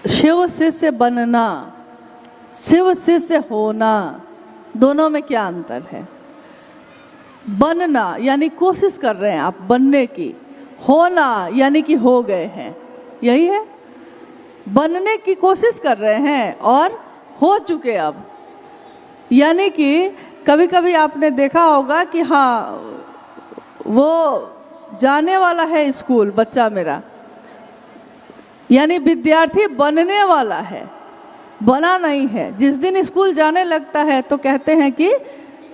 शिव शिष्य बनना, शिव शिष्य होना, दोनों में क्या अंतर है? बनना यानी कोशिश कर रहे हैं आप बनने की, होना यानी कि हो गए हैं, यही है। बनने की कोशिश कर रहे हैं और हो चुके अब। यानी कि कभी कभी आपने देखा होगा कि हाँ वो जाने वाला है स्कूल बच्चा मेरा, यानी विद्यार्थी बनने वाला है, बना नहीं है। जिस दिन स्कूल जाने लगता है तो कहते हैं कि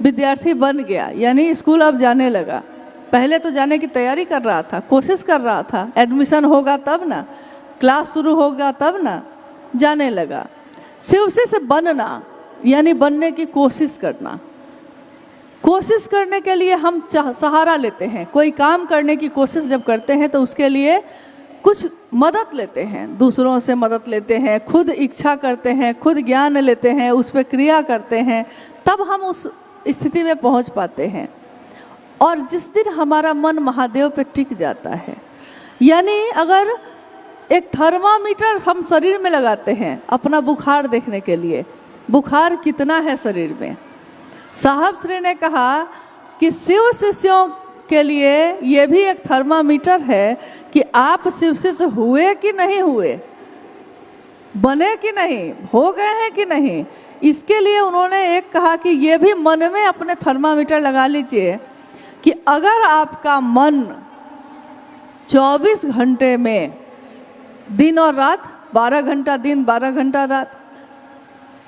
विद्यार्थी बन गया, यानी स्कूल अब जाने लगा। पहले तो जाने की तैयारी कर रहा था, कोशिश कर रहा था, एडमिशन होगा तब ना, क्लास शुरू होगा तब ना, जाने लगा। शिव से बनना यानी बनने की कोशिश करना। कोशिश करने के लिए हम सहारा लेते हैं। कोई काम करने की कोशिश जब करते हैं तो उसके लिए कुछ मदद लेते हैं, दूसरों से मदद लेते हैं, खुद इच्छा करते हैं, खुद ज्ञान लेते हैं, उस पर क्रिया करते हैं, तब हम उस स्थिति में पहुंच पाते हैं। और जिस दिन हमारा मन महादेव पे टिक जाता है, यानी अगर एक थर्मामीटर हम शरीर में लगाते हैं अपना बुखार देखने के लिए, बुखार कितना है शरीर में, साहब श्री ने कहा कि शिव शिष्यों के लिए ये भी एक थर्मामीटर है कि आप शिव शिष्य हुए कि नहीं हुए, बने कि नहीं, हो गए हैं कि नहीं। इसके लिए उन्होंने एक कहा कि ये भी मन में अपने थर्मामीटर लगा लीजिए कि अगर आपका मन 24 घंटे में, दिन और रात, 12 घंटा दिन 12 घंटा रात,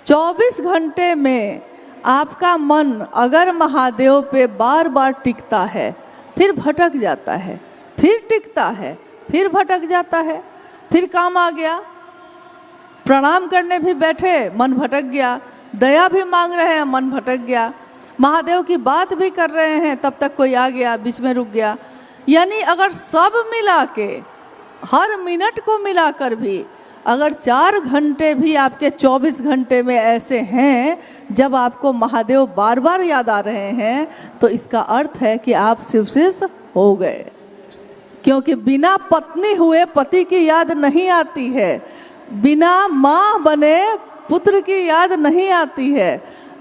24 घंटे में आपका मन अगर महादेव पे बार बार टिकता है, फिर भटक जाता है, फिर टिकता है, फिर भटक जाता है, फिर काम आ गया, प्रणाम करने भी बैठे मन भटक गया, दया भी मांग रहे हैं मन भटक गया, महादेव की बात भी कर रहे हैं तब तक कोई आ गया बीच में रुक गया। यानी अगर सब मिला के, हर मिनट को मिलाकर भी अगर 4 घंटे भी आपके 24 घंटे में ऐसे हैं जब आपको महादेव बार बार याद आ रहे हैं, तो इसका अर्थ है कि आप शिव शिष्य हो गए। क्योंकि बिना पत्नी हुए पति की याद नहीं आती है, बिना माँ बने पुत्र की याद नहीं आती है,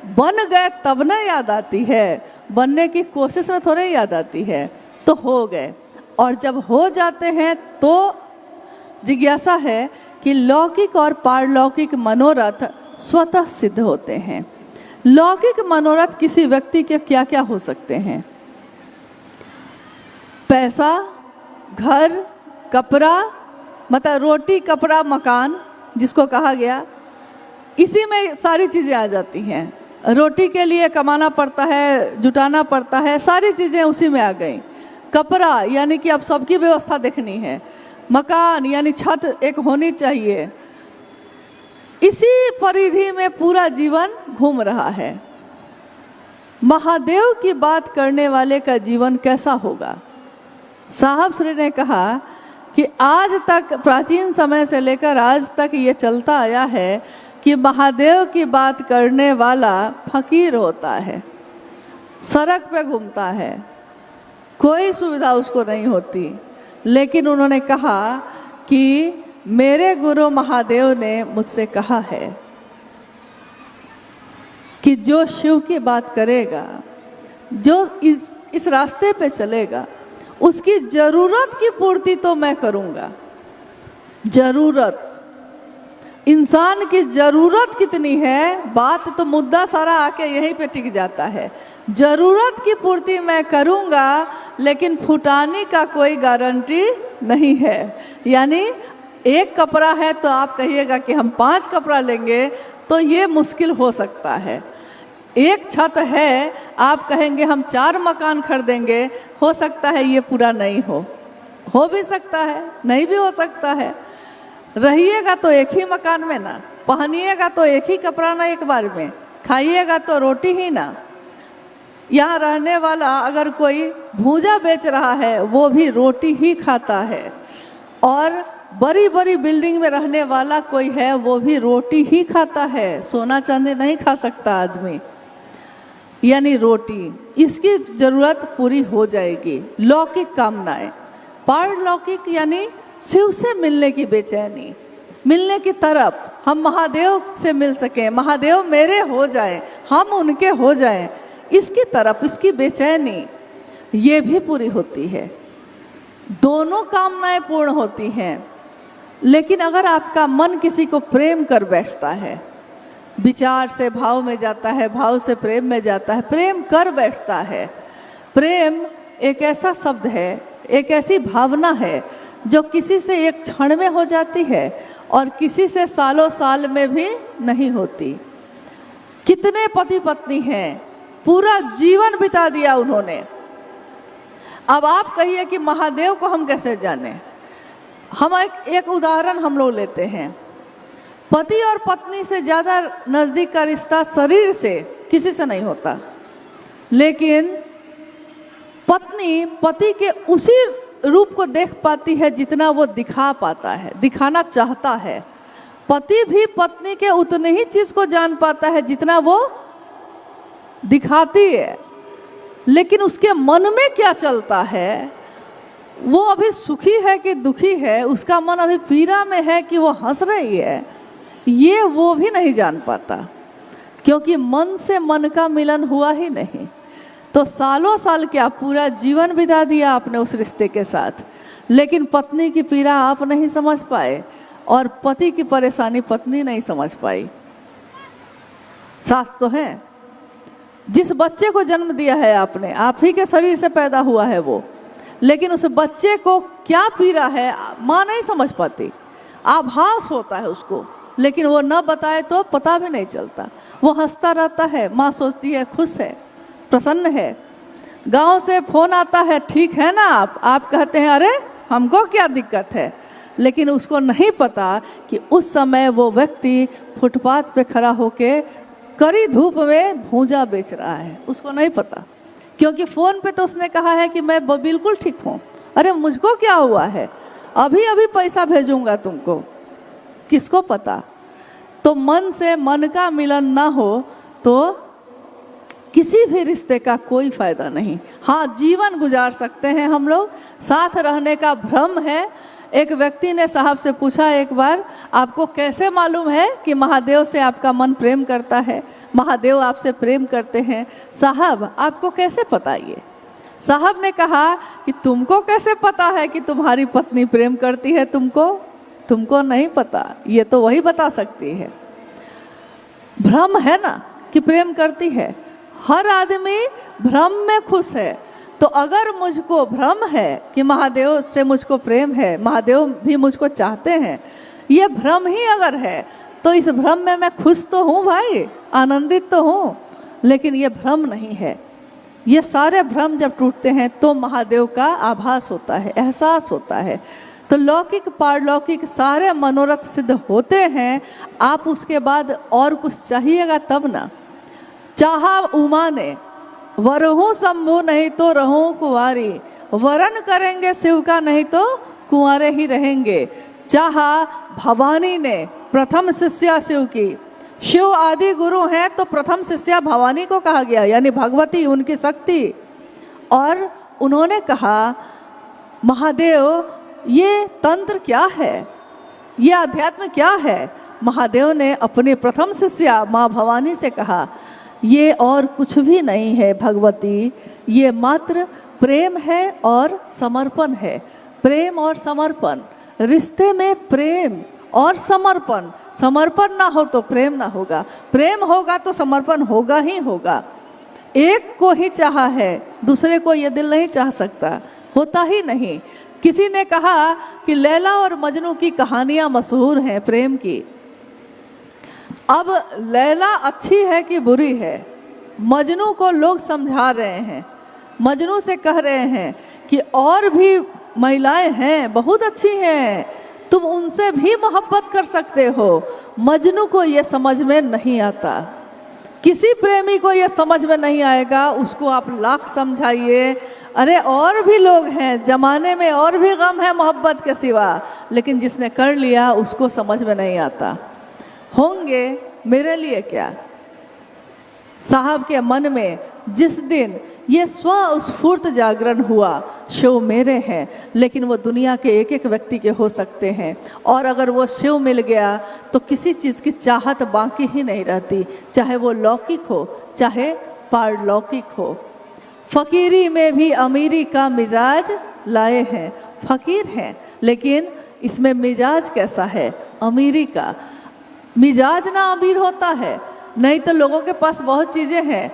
बन गए तब न याद आती है, बनने की कोशिश में थोड़े याद आती है। तो हो गए, और जब हो जाते हैं तो जिज्ञासा है कि लौकिक और पारलौकिक मनोरथ स्वतः सिद्ध होते हैं। लौकिक मनोरथ किसी व्यक्ति के क्या क्या हो सकते हैं? पैसा, घर, कपड़ा, मतलब रोटी कपड़ा मकान जिसको कहा गया, इसी में सारी चीज़ें आ जाती हैं। रोटी के लिए कमाना पड़ता है, जुटाना पड़ता है, सारी चीज़ें उसी में आ गई। कपड़ा यानी कि अब सबकी व्यवस्था देखनी है, मकान यानी छत एक होनी चाहिए, इसी परिधि में पूरा जीवन घूम रहा है। महादेव की बात करने वाले का जीवन कैसा होगा? साहब श्री ने कहा कि आज तक, प्राचीन समय से लेकर आज तक ये चलता आया है कि महादेव की बात करने वाला फकीर होता है, सड़क पे घूमता है, कोई सुविधा उसको नहीं होती। लेकिन उन्होंने कहा कि मेरे गुरु महादेव ने मुझसे कहा है कि जो शिव की बात करेगा, जो इस रास्ते पे चलेगा, उसकी ज़रूरत की पूर्ति तो मैं करूँगा। ज़रूरत, इंसान की ज़रूरत कितनी है, बात तो मुद्दा सारा आके यहीं पे टिक जाता है। ज़रूरत की पूर्ति मैं करूँगा, लेकिन फुटाने का कोई गारंटी नहीं है। यानी एक कपड़ा है तो आप कहिएगा कि हम 5 कपड़ा लेंगे, तो ये मुश्किल हो सकता है। एक छत है, आप कहेंगे हम 4 मकान खरीदेंगे, हो सकता है ये पूरा नहीं हो भी सकता है, नहीं भी हो सकता है। रहिएगा तो एक ही मकान में ना, पहनिएगा तो एक ही कपड़ा ना एक बार में, खाइएगा तो रोटी ही ना। यहाँ रहने वाला अगर कोई भूजा बेच रहा है वो भी रोटी ही खाता है, और बड़ी बड़ी बिल्डिंग में रहने वाला कोई है वो भी रोटी ही खाता है, सोना चांदी नहीं खा सकता आदमी। यानी रोटी, इसकी ज़रूरत पूरी हो जाएगी। लौकिक कामनाएं, पारलौकिक यानी शिव से मिलने की बेचैनी, मिलने की तरफ, हम महादेव से मिल सकें, महादेव मेरे हो जाए, हम उनके हो जाएं, इसकी तरफ, इसकी बेचैनी, ये भी पूरी होती है। दोनों कामनाएं पूर्ण होती हैं। लेकिन अगर आपका मन किसी को प्रेम कर बैठता है, विचार से भाव में जाता है, भाव से प्रेम में जाता है, प्रेम कर बैठता है। प्रेम एक ऐसा शब्द है, एक ऐसी भावना है जो किसी से एक क्षण में हो जाती है और किसी से सालों साल में भी नहीं होती। कितने पति पत्नी हैं, पूरा जीवन बिता दिया उन्होंने। अब आप कहिए कि महादेव को हम कैसे जाने। हम एक उदाहरण हम लोग लेते हैं। पति और पत्नी से ज़्यादा नज़दीक का रिश्ता शरीर से किसी से नहीं होता, लेकिन पत्नी पति के उसी रूप को देख पाती है जितना वो दिखा पाता है, दिखाना चाहता है। पति भी पत्नी के उतने ही चीज़ को जान पाता है जितना वो दिखाती है। लेकिन उसके मन में क्या चलता है, वो अभी सुखी है कि दुखी है, उसका मन अभी पीड़ा में है कि वो हंस रही है, ये वो भी नहीं जान पाता, क्योंकि मन से मन का मिलन हुआ ही नहीं। तो सालों साल क्या, पूरा जीवन बिता दिया आपने उस रिश्ते के साथ, लेकिन पत्नी की पीड़ा आप नहीं समझ पाए और पति की परेशानी पत्नी नहीं समझ पाई। साथ तो है। जिस बच्चे को जन्म दिया है आपने, आप ही के शरीर से पैदा हुआ है वो, लेकिन उस बच्चे को क्या पीड़ा है माँ नहीं समझ पाती। आभास होता है उसको, लेकिन वो न बताए तो पता भी नहीं चलता। वो हंसता रहता है, माँ सोचती है खुश है, प्रसन्न है। गांव से फोन आता है, ठीक है ना आप कहते हैं अरे हमको क्या दिक्कत है, लेकिन उसको नहीं पता कि उस समय वो व्यक्ति फुटपाथ पे खड़ा होके कड़ी धूप में भूजा बेच रहा है, उसको नहीं पता। क्योंकि फ़ोन पे तो उसने कहा है कि मैं बिल्कुल ठीक हूँ, अरे मुझको क्या हुआ है, अभी अभी पैसा भेजूंगा तुमको, किसको पता। तो मन से मन का मिलन ना हो तो किसी भी रिश्ते का कोई फ़ायदा नहीं। हाँ, जीवन गुजार सकते हैं हम लोग, साथ रहने का भ्रम है। एक व्यक्ति ने साहब से पूछा एक बार, आपको कैसे मालूम है कि महादेव से आपका मन प्रेम करता है, महादेव आपसे प्रेम करते हैं, साहब आपको कैसे पता ये। साहब ने कहा कि तुमको कैसे पता है कि तुम्हारी पत्नी प्रेम करती है, तुमको नहीं पता, ये तो वही बता सकती है। भ्रम है ना कि प्रेम करती है, हर आदमी भ्रम में खुश है। तो अगर मुझको भ्रम है कि महादेव से मुझको प्रेम है, महादेव भी मुझको चाहते हैं, ये भ्रम ही अगर है तो इस भ्रम में मैं खुश तो हूँ भाई, आनंदित तो हूँ, लेकिन ये भ्रम नहीं है। ये सारे भ्रम जब टूटते हैं तो महादेव का आभास होता है, एहसास होता है। तो लौकिक पारलौकिक सारे मनोरथ सिद्ध होते हैं। आप उसके बाद और कुछ चाहिएगा तब ना। चाहा उमा ने वरहूँ शंभु नहीं तो रहूँ कुंवारी, वरन करेंगे शिव का नहीं तो कुंवारे ही रहेंगे। चाहा भवानी ने प्रथम शिष्या शिव की, शिव आदि गुरु हैं तो प्रथम शिष्या भवानी को कहा गया, यानी भगवती उनकी शक्ति। और उन्होंने कहा महादेव ये तंत्र क्या है, ये अध्यात्म क्या है। महादेव ने अपनी प्रथम शिष्या माँ भवानी से कहा ये और कुछ भी नहीं है भगवती, ये मात्र प्रेम है और समर्पण है। प्रेम और समर्पण, रिश्ते में प्रेम और समर्पण, समर्पण ना हो तो प्रेम ना होगा, प्रेम होगा तो समर्पण होगा ही होगा। एक को ही चाहा है, दूसरे को ये दिल नहीं चाह सकता, होता ही नहीं। किसी ने कहा कि लैला और मजनू की कहानियाँ मशहूर हैं प्रेम की। अब लैला अच्छी है कि बुरी है, मजनू को लोग समझा रहे हैं, मजनू से कह रहे हैं कि और भी महिलाएं हैं बहुत अच्छी हैं, तुम उनसे भी मोहब्बत कर सकते हो। मजनू को ये समझ में नहीं आता, किसी प्रेमी को ये समझ में नहीं आएगा। उसको आप लाख समझाइए, अरे और भी लोग हैं ज़माने में, और भी गम है मोहब्बत के सिवा, लेकिन जिसने कर लिया उसको समझ में नहीं आता। होंगे मेरे लिए क्या। साहब के मन में जिस दिन ये स्व स्फूर्त जागरण हुआ, शिव मेरे हैं, लेकिन वो दुनिया के एक एक व्यक्ति के हो सकते हैं। और अगर वो शिव मिल गया तो किसी चीज़ की चाहत बाकी ही नहीं रहती, चाहे वो लौकिक हो चाहे पारलौकिक हो। फकीरी में भी अमीरी का मिजाज लाए हैं, फकीर हैं लेकिन इसमें मिजाज कैसा है, अमीरी का। मिजाज ना अमीर होता है, नहीं तो लोगों के पास बहुत चीज़ें हैं।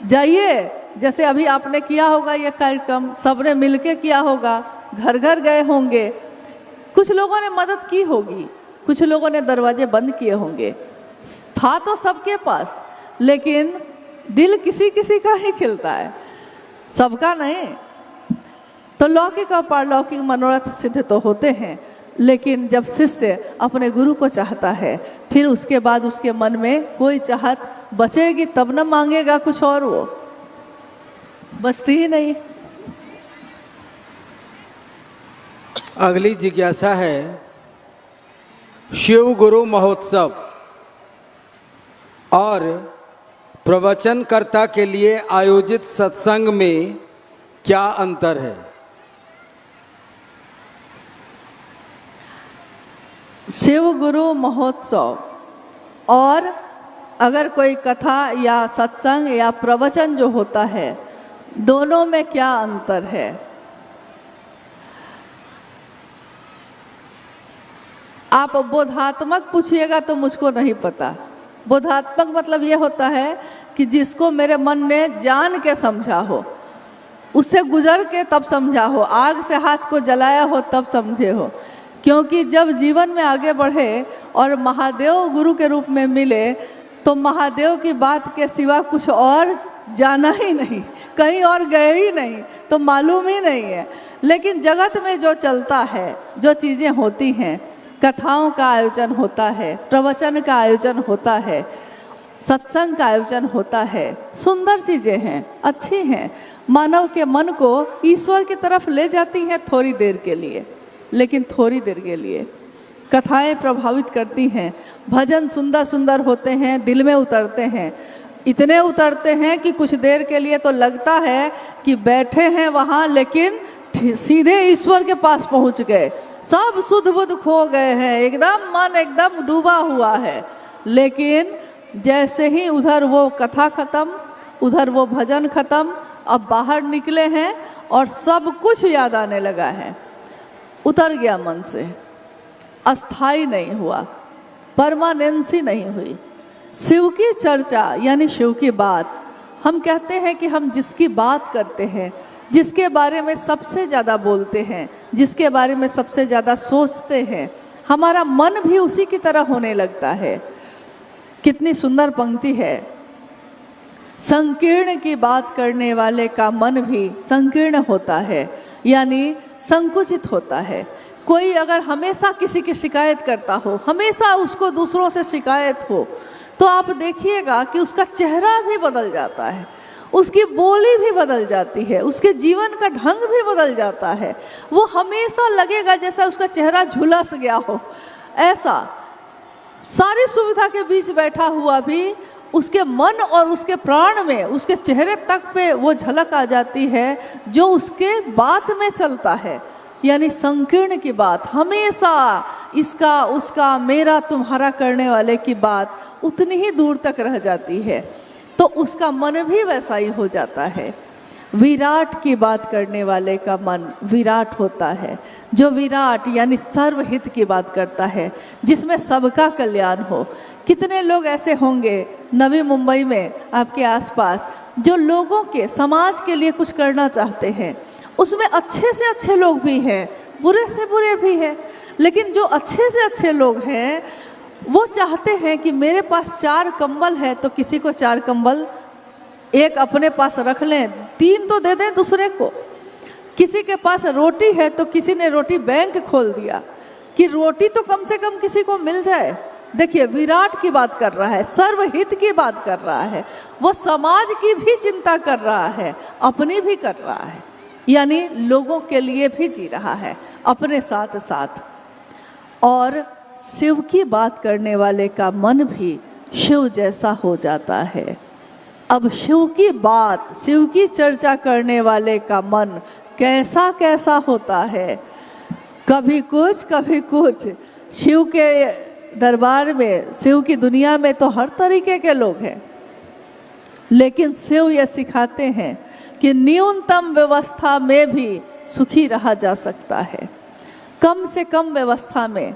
जाइए, जैसे अभी आपने किया होगा ये कार्यक्रम, सबने मिलके किया होगा, घर घर गए होंगे, कुछ लोगों ने मदद की होगी, कुछ लोगों ने दरवाजे बंद किए होंगे। था तो सबके पास, लेकिन दिल किसी किसी का ही खिलता है, सबका नहीं। तो लौकिक और पारलौकिक मनोरथ सिद्ध तो होते हैं, लेकिन जब शिष्य अपने गुरु को चाहता है, फिर उसके बाद उसके मन में कोई चाहत बचेगी तब न मांगेगा कुछ और, वो बचती ही नहीं। अगली जिज्ञासा है, शिव गुरु महोत्सव और प्रवचनकर्ता के लिए आयोजित सत्संग में क्या अंतर है? शिव गुरु महोत्सव और अगर कोई कथा या सत्संग या प्रवचन जो होता है, दोनों में क्या अंतर है? आप बोधात्मक पूछिएगा तो मुझको नहीं पता। बोधात्मक मतलब ये होता है कि जिसको मेरे मन ने जान के समझा हो, उससे गुजर के तब समझा हो, आग से हाथ को जलाया हो तब समझे हो। क्योंकि जब जीवन में आगे बढ़े और महादेव गुरु के रूप में मिले, तो महादेव की बात के सिवा कुछ और जाना ही नहीं, कहीं और गए ही नहीं, तो मालूम ही नहीं है। लेकिन जगत में जो चलता है, जो चीज़ें होती हैं, कथाओं का आयोजन होता है, प्रवचन का आयोजन होता है, सत्संग का आयोजन होता है, सुंदर चीज़ें हैं, अच्छी हैं, मानव के मन को ईश्वर की तरफ ले जाती हैं थोड़ी देर के लिए, लेकिन थोड़ी देर के लिए। कथाएं प्रभावित करती हैं, भजन सुंदर सुंदर होते हैं, दिल में उतरते हैं, इतने उतरते हैं कि कुछ देर के लिए तो लगता है कि बैठे हैं वहाँ, लेकिन सीधे ईश्वर के पास पहुँच गए, सब सुध बुध खो गए हैं, एकदम मन एकदम डूबा हुआ है। लेकिन जैसे ही उधर वो कथा खत्म, उधर वो भजन खत्म, अब बाहर निकले हैं और सब कुछ याद आने लगा है, उतर गया मन से, अस्थाई नहीं हुआ, परमानेंसी नहीं हुई। शिव की चर्चा यानी शिव की बात, हम कहते हैं कि हम जिसकी बात करते हैं, जिसके बारे में सबसे ज़्यादा बोलते हैं, जिसके बारे में सबसे ज़्यादा सोचते हैं, हमारा मन भी उसी की तरह होने लगता है। कितनी सुंदर पंक्ति है, संकीर्ण की बात करने वाले का मन भी संकीर्ण होता है, यानी संकुचित होता है। कोई अगर हमेशा किसी की शिकायत करता हो, हमेशा उसको दूसरों से शिकायत हो, तो आप देखिएगा कि उसका चेहरा भी बदल जाता है, उसकी बोली भी बदल जाती है, उसके जीवन का ढंग भी बदल जाता है। वो हमेशा लगेगा जैसा उसका चेहरा झुलस गया हो, ऐसा। सारी सुविधा के बीच बैठा हुआ भी उसके मन और उसके प्राण में, उसके चेहरे तक पे वो झलक आ जाती है जो उसके बात में चलता है। यानी संकीर्ण की बात, हमेशा इसका उसका मेरा तुम्हारा करने वाले की बात उतनी ही दूर तक रह जाती है, तो उसका मन भी वैसा ही हो जाता है। विराट की बात करने वाले का मन विराट होता है, जो विराट यानी सर्वहित की बात करता है, जिसमें सबका कल्याण हो। कितने लोग ऐसे होंगे नवी मुंबई में आपके आसपास जो लोगों के, समाज के लिए कुछ करना चाहते हैं। उसमें अच्छे से अच्छे लोग भी हैं, बुरे से बुरे भी हैं, लेकिन जो अच्छे से अच्छे लोग हैं वो चाहते हैं कि मेरे पास 4 कंबल है तो किसी को 4 कंबल एक अपने पास रख लें, 3 तो दे दें दूसरे को। किसी के पास रोटी है तो किसी ने रोटी बैंक खोल दिया कि रोटी तो कम से कम किसी को मिल जाए। देखिए, विराट की बात कर रहा है, सर्वहित की बात कर रहा है, वो समाज की भी चिंता कर रहा है, अपनी भी कर रहा है, यानी लोगों के लिए भी जी रहा है अपने साथ साथ। और शिव की बात करने वाले का मन भी शिव जैसा हो जाता है। अब शिव की बात, शिव की चर्चा करने वाले का मन कैसा कैसा होता है, कभी कुछ। शिव के दरबार में, शिव की दुनिया में तो हर तरीके के लोग हैं, लेकिन शिव ये सिखाते हैं कि न्यूनतम व्यवस्था में भी सुखी रहा जा सकता है, कम से कम व्यवस्था में।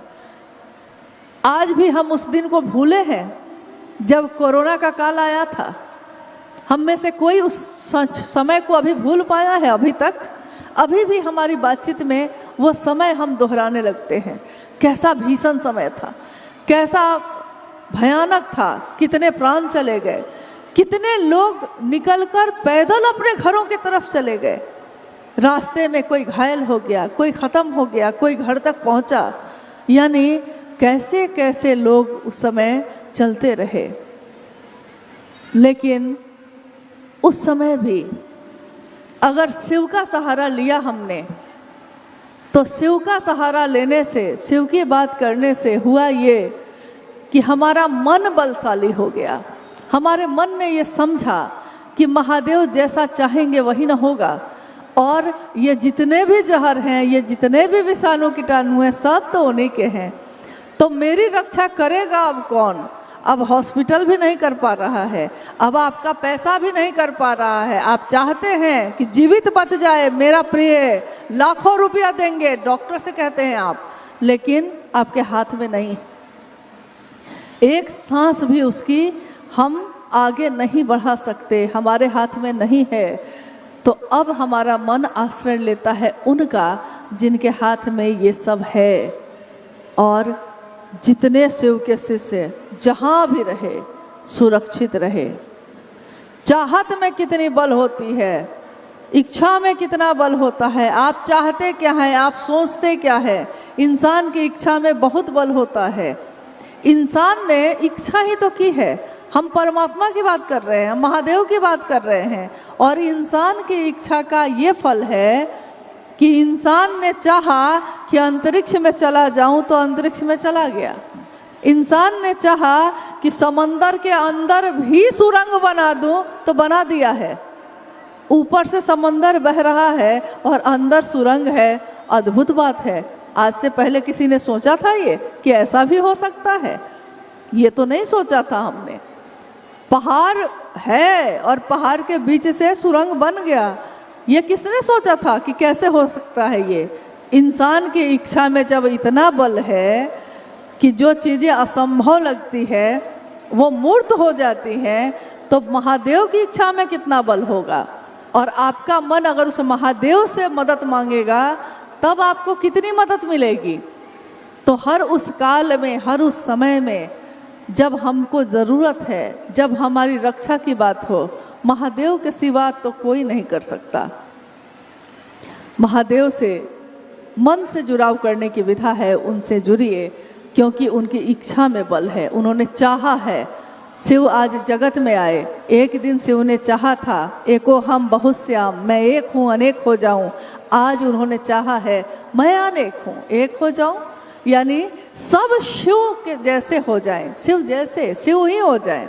आज भी हम उस दिन को भूले हैं जब कोरोना का काल आया था। हम में से कोई उस समय को अभी भूल पाया है अभी तक? अभी भी हमारी बातचीत में वो समय हम दोहराने लगते हैं। कैसा भीषण समय था, कैसा भयानक था, कितने प्राण चले गए, कितने लोग निकलकर पैदल अपने घरों की तरफ चले गए। रास्ते में कोई घायल हो गया, कोई ख़त्म हो गया, कोई घर तक पहुंचा। यानी कैसे कैसे लोग उस समय चलते रहे। लेकिन उस समय भी अगर शिव का सहारा लिया हमने, तो शिव का सहारा लेने से, शिव की बात करने से हुआ ये कि हमारा मन बलशाली हो गया। हमारे मन ने ये समझा कि महादेव जैसा चाहेंगे वही ना होगा, और ये जितने भी जहर हैं, ये जितने भी विषाणु कीटाणु हैं, सब तो उन्हीं के हैं। तो मेरी रक्षा करेगा अब कौन? अब हॉस्पिटल भी नहीं कर पा रहा है, अब आपका पैसा भी नहीं कर पा रहा है। आप चाहते हैं कि जीवित बच जाए मेरा प्रिय, लाखों रुपया देंगे, डॉक्टर से कहते हैं आप, लेकिन आपके हाथ में नहीं। एक सांस भी उसकी हम आगे नहीं बढ़ा सकते, हमारे हाथ में नहीं है। तो अब हमारा मन आश्रय लेता है उनका जिनके हाथ में ये सब है। और जितने शिव के शिष्य जहाँ भी रहे सुरक्षित रहे। चाहत में कितनी बल होती है, इच्छा में कितना बल होता है। आप चाहते क्या है, आप सोचते क्या है। इंसान की इच्छा में बहुत बल होता है। इंसान ने इच्छा ही तो की है। हम परमात्मा की बात कर रहे हैं, महादेव की बात कर रहे हैं, और इंसान की इच्छा का ये फल है कि इंसान ने चाहा कि अंतरिक्ष में चला जाऊं तो अंतरिक्ष में चला गया। इंसान ने चाहा कि समंदर के अंदर भी सुरंग बना दूं तो बना दिया है। ऊपर से समंदर बह रहा है और अंदर सुरंग है। अद्भुत बात है। आज से पहले किसी ने सोचा था ये कि ऐसा भी हो सकता है? ये तो नहीं सोचा था हमने। पहाड़ है और पहाड़ के बीच से सुरंग बन गया, ये किसने सोचा था कि कैसे हो सकता है? ये इंसान की इच्छा में जब इतना बल है कि जो चीज़ें असंभव लगती है वो मूर्त हो जाती हैं, तो महादेव की इच्छा में कितना बल होगा। और आपका मन अगर उस महादेव से मदद मांगेगा तब आपको कितनी मदद मिलेगी। तो हर उस काल में, हर उस समय में जब हमको ज़रूरत है, जब हमारी रक्षा की बात हो, महादेव के सिवा तो कोई नहीं कर सकता। महादेव से मन से जुड़ाव करने की विधा है, उनसे जुड़िए, क्योंकि उनकी इच्छा में बल है। उन्होंने चाहा है। शिव आज जगत में आए। एक दिन शिव ने चाहा था, एको हम बहुत श्याम, मैं एक हूँ अनेक हो जाऊँ। आज उन्होंने चाहा है, मैं अनेक हूँ एक हो जाऊँ, यानी सब शिव के जैसे हो जाएं, शिव जैसे, शिव ही हो जाएं।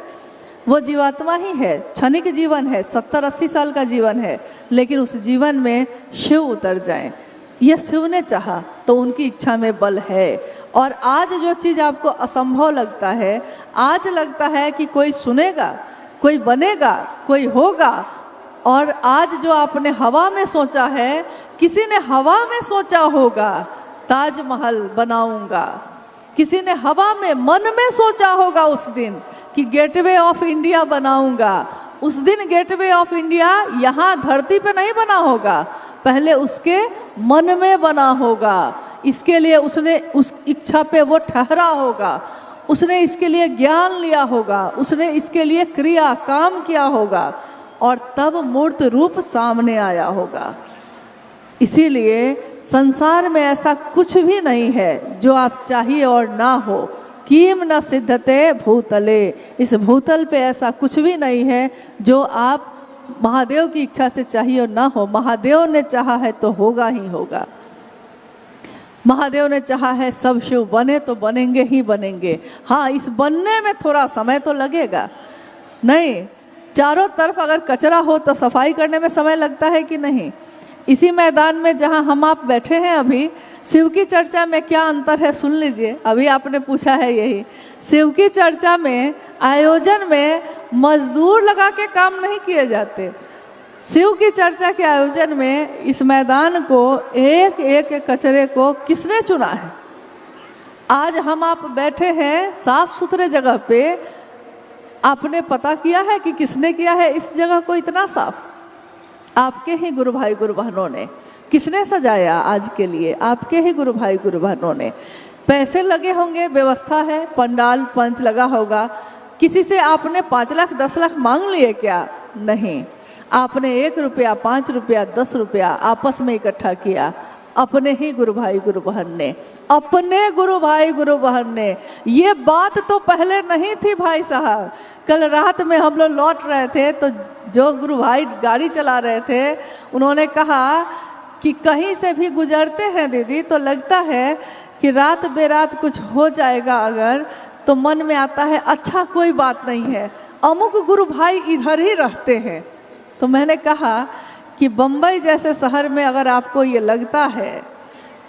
वो जीवात्मा ही है, क्षणिक जीवन है, 70-80 साल का जीवन है, लेकिन उस जीवन में शिव उतर जाएं। ये शिव ने चाहा, तो उनकी इच्छा में बल है। और आज जो चीज़ आपको असंभव लगता है, आज लगता है कि कोई सुनेगा, कोई बनेगा, कोई होगा, और आज जो आपने हवा में सोचा है, किसी ने हवा में सोचा होगा ताजमहल बनाऊंगा, किसी ने हवा में, मन में सोचा होगा उस दिन कि गेटवे ऑफ इंडिया बनाऊंगा। उस दिन गेटवे ऑफ इंडिया यहाँ धरती पे नहीं बना होगा, पहले उसके मन में बना होगा। इसके लिए उसने उस इच्छा पे वो ठहरा होगा, उसने इसके लिए ज्ञान लिया होगा, उसने इसके लिए क्रिया काम किया होगा, और तब मूर्त रूप सामने आया होगा। इसीलिए संसार में ऐसा कुछ भी नहीं है जो आप चाहिए और ना हो। कीम न सिद्धते भूतले, इस भूतल पे ऐसा कुछ भी नहीं है जो आप महादेव की इच्छा से चाहिए और ना हो। महादेव ने चाहा है तो होगा ही होगा। महादेव ने चाहा है सब शिव बने तो बनेंगे ही बनेंगे। हाँ, इस बनने में थोड़ा समय तो लगेगा। नहीं, चारों तरफ अगर कचरा हो तो सफाई करने में समय लगता है कि नहीं? इसी मैदान में जहाँ हम आप बैठे हैं अभी, शिव की चर्चा में क्या अंतर है सुन लीजिए। अभी आपने पूछा है यही, शिव की चर्चा में आयोजन में मजदूर लगा के काम नहीं किए जाते। शिव की चर्चा के आयोजन में इस मैदान को एक एक कचरे को किसने चुना है? आज हम आप बैठे हैं साफ सुथरे जगह पे, आपने पता किया है कि किसने किया है इस जगह को इतना साफ? आपके ही गुरु भाई गुरु बहनों ने। किसने सजाया आज के लिए? आपके ही गुरु भाई गुरु बहनों ने। पैसे लगे होंगे, व्यवस्था है, पंडाल पंच लगा होगा। किसी से आपने 5 लाख 10 लाख मांग लिए क्या? नहीं, आपने 1 रुपया 5 रुपया 10 रुपया आपस में इकट्ठा किया, अपने ही गुरु भाई गुरु बहन ने, अपने गुरु भाई गुरु बहन ने। ये बात तो पहले नहीं थी भाई साहब। कल रात में हम लोग लौट रहे थे तो जो गुरु भाई गाड़ी चला रहे थे उन्होंने कहा कि कहीं से भी गुजरते हैं दीदी तो लगता है कि रात बेरात कुछ हो जाएगा अगर, तो मन में आता है अच्छा कोई बात नहीं है, अमुक गुरु भाई इधर ही रहते हैं। तो मैंने कहा कि बम्बई जैसे शहर में अगर आपको ये लगता है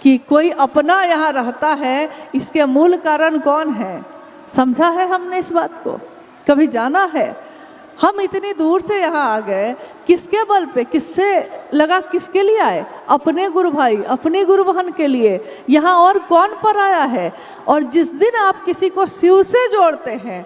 कि कोई अपना यहाँ रहता है, इसके मूल कारण कौन है? समझा है हमने इस बात को? कभी जाना है? हम इतनी दूर से यहाँ आ गए किसके बल पे? किससे लगा? किसके लिए आए? अपने गुरु भाई अपने गुरु बहन के लिए। यहाँ और कौन पर आया है? और जिस दिन आप किसी को शिव से जोड़ते हैं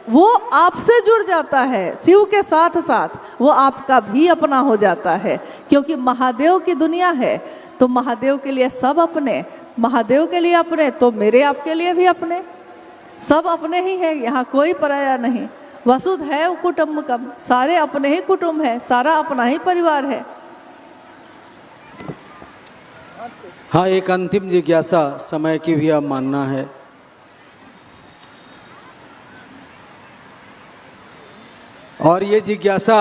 वो आपसे जुड़ जाता है, शिव के साथ साथ वो आपका भी अपना हो जाता है। क्योंकि महादेव की दुनिया है तो महादेव के लिए सब अपने, महादेव के लिए अपने तो मेरे आपके लिए भी अपने, सब अपने ही है। यहाँ कोई पराया नहीं। वसुधैव कुटुम्बकम, सारे अपने ही कुटुंब है, सारा अपना ही परिवार है। हाँ, एक अंतिम जिज्ञासा समय की भी अब मानना है। और ये जिज्ञासा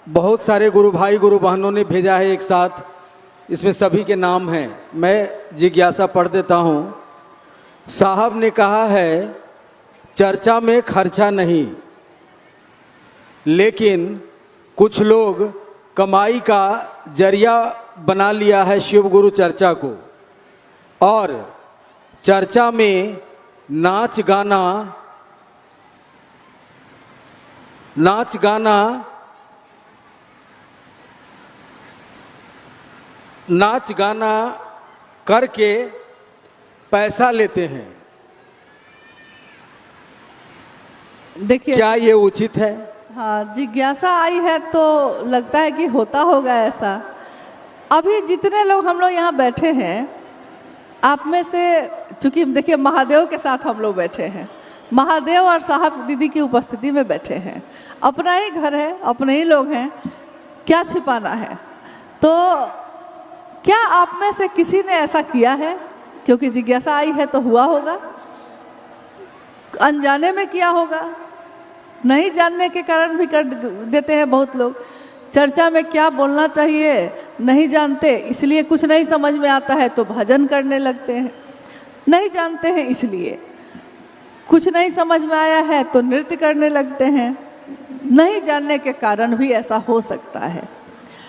बहुत सारे गुरु भाई गुरु बहनों ने भेजा है एक साथ, इसमें सभी के नाम हैं। मैं जिज्ञासा पढ़ देता हूँ। साहब ने कहा है चर्चा में खर्चा नहीं, लेकिन कुछ लोग कमाई का जरिया बना लिया है शिव गुरु चर्चा को, और चर्चा में नाच गाना करके पैसा लेते हैं। देखिए, क्या ये उचित है? हाँ, जिज्ञासा आई है तो लगता है कि होता होगा ऐसा। अभी जितने लोग हम लोग यहाँ बैठे हैं, आप में से, चूँकि देखिए महादेव के साथ हम लोग बैठे हैं, महादेव और साहब दीदी की उपस्थिति में बैठे हैं, अपना ही घर है, अपने ही लोग हैं, क्या छिपाना है। तो क्या आप में से किसी ने ऐसा किया है? क्योंकि जिज्ञासा आई है तो हुआ होगा, अनजाने में किया होगा, नहीं जानने के कारण भी कर देते हैं बहुत लोग। चर्चा में क्या बोलना चाहिए नहीं जानते, इसलिए कुछ नहीं समझ में आता है तो भजन करने लगते हैं, नहीं जानते हैं इसलिए। कुछ नहीं समझ में आया है तो नृत्य करने लगते हैं, नहीं जानने के कारण भी ऐसा हो सकता है।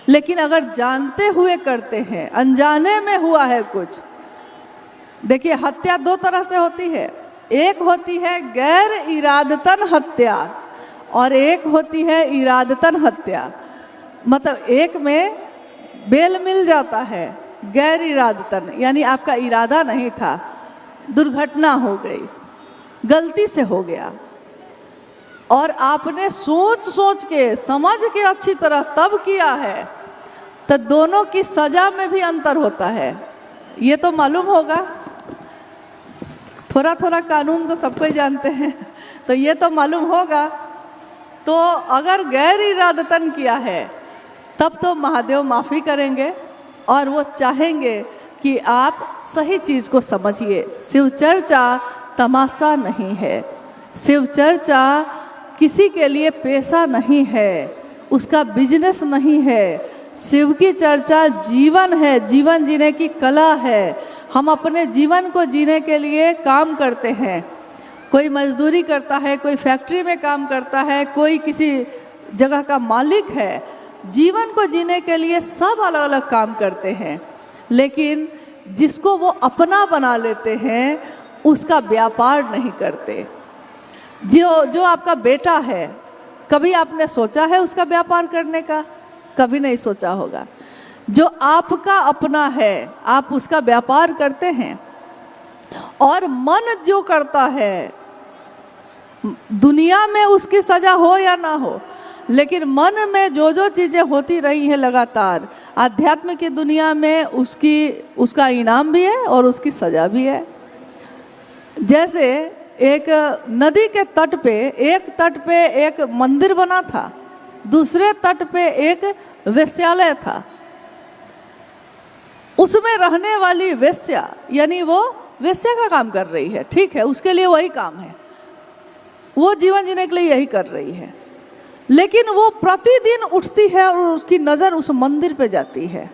लेकिन अगर जानते हुए करते हैं, अनजाने में हुआ है कुछ, देखिए हत्या 2 तरह से होती है। एक होती है गैर इरादतन हत्या और एक होती है इरादतन हत्या। मतलब एक में बेल मिल जाता है, गैर इरादतन यानी आपका इरादा नहीं था, दुर्घटना हो गई, गलती से हो गया, और आपने सोच सोच के समझ के अच्छी तरह तब किया है, तो दोनों की सजा में भी अंतर होता है। ये तो मालूम होगा, थोड़ा थोड़ा कानून तो सबको ही जानते हैं, तो ये तो मालूम होगा। तो अगर गैर इरादतन किया है तब तो महादेव माफ़ी करेंगे और वो चाहेंगे कि आप सही चीज़ को समझिए। शिव चर्चा तमाशा नहीं है, शिव चर्चा किसी के लिए पेशा नहीं है, उसका बिजनेस नहीं है। शिव की चर्चा जीवन है, जीवन जीने की कला है। हम अपने जीवन को जीने के लिए काम करते हैं, कोई मजदूरी करता है, कोई फैक्ट्री में काम करता है, कोई किसी जगह का मालिक है। जीवन को जीने के लिए सब अलग अलग काम करते हैं, लेकिन जिसको वो अपना बना लेते हैं उसका व्यापार नहीं करते। जो आपका बेटा है, कभी आपने सोचा है उसका व्यापार करने का? कभी नहीं सोचा होगा। जो आपका अपना है आप उसका व्यापार करते हैं। और मन जो करता है, दुनिया में उसकी सजा हो या ना हो, लेकिन मन में जो जो चीज़ें होती रही हैं लगातार, आध्यात्म की दुनिया में उसका इनाम भी है और उसकी सजा भी है। जैसे एक नदी के तट पे, एक तट पे एक मंदिर बना था, दूसरे तट पे एक वेश्यालय था। उसमें रहने वाली वेश्या, यानी वो वेश्या का काम कर रही है, ठीक है, उसके लिए वही काम है, वो जीवन जीने के लिए यही कर रही है। लेकिन वो प्रतिदिन उठती है और उसकी नज़र उस मंदिर पे जाती है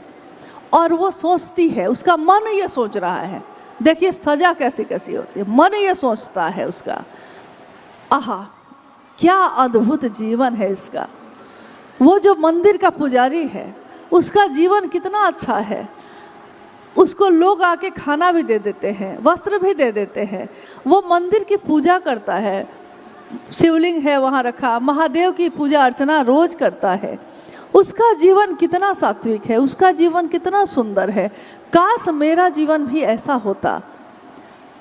और वो सोचती है, उसका मन ये सोच रहा है, देखिए सजा कैसी कैसी होती है, मन ये सोचता है उसका, आहा क्या अद्भुत जीवन है इसका। वो जो मंदिर का पुजारी है उसका जीवन कितना अच्छा है, उसको लोग आके खाना भी दे देते हैं, वस्त्र भी दे देते हैं, वो मंदिर की पूजा करता है, शिवलिंग है वहाँ रखा, महादेव की पूजा अर्चना रोज करता है। उसका जीवन कितना सात्विक है, उसका जीवन कितना सुंदर है। काश मेरा जीवन भी ऐसा होता।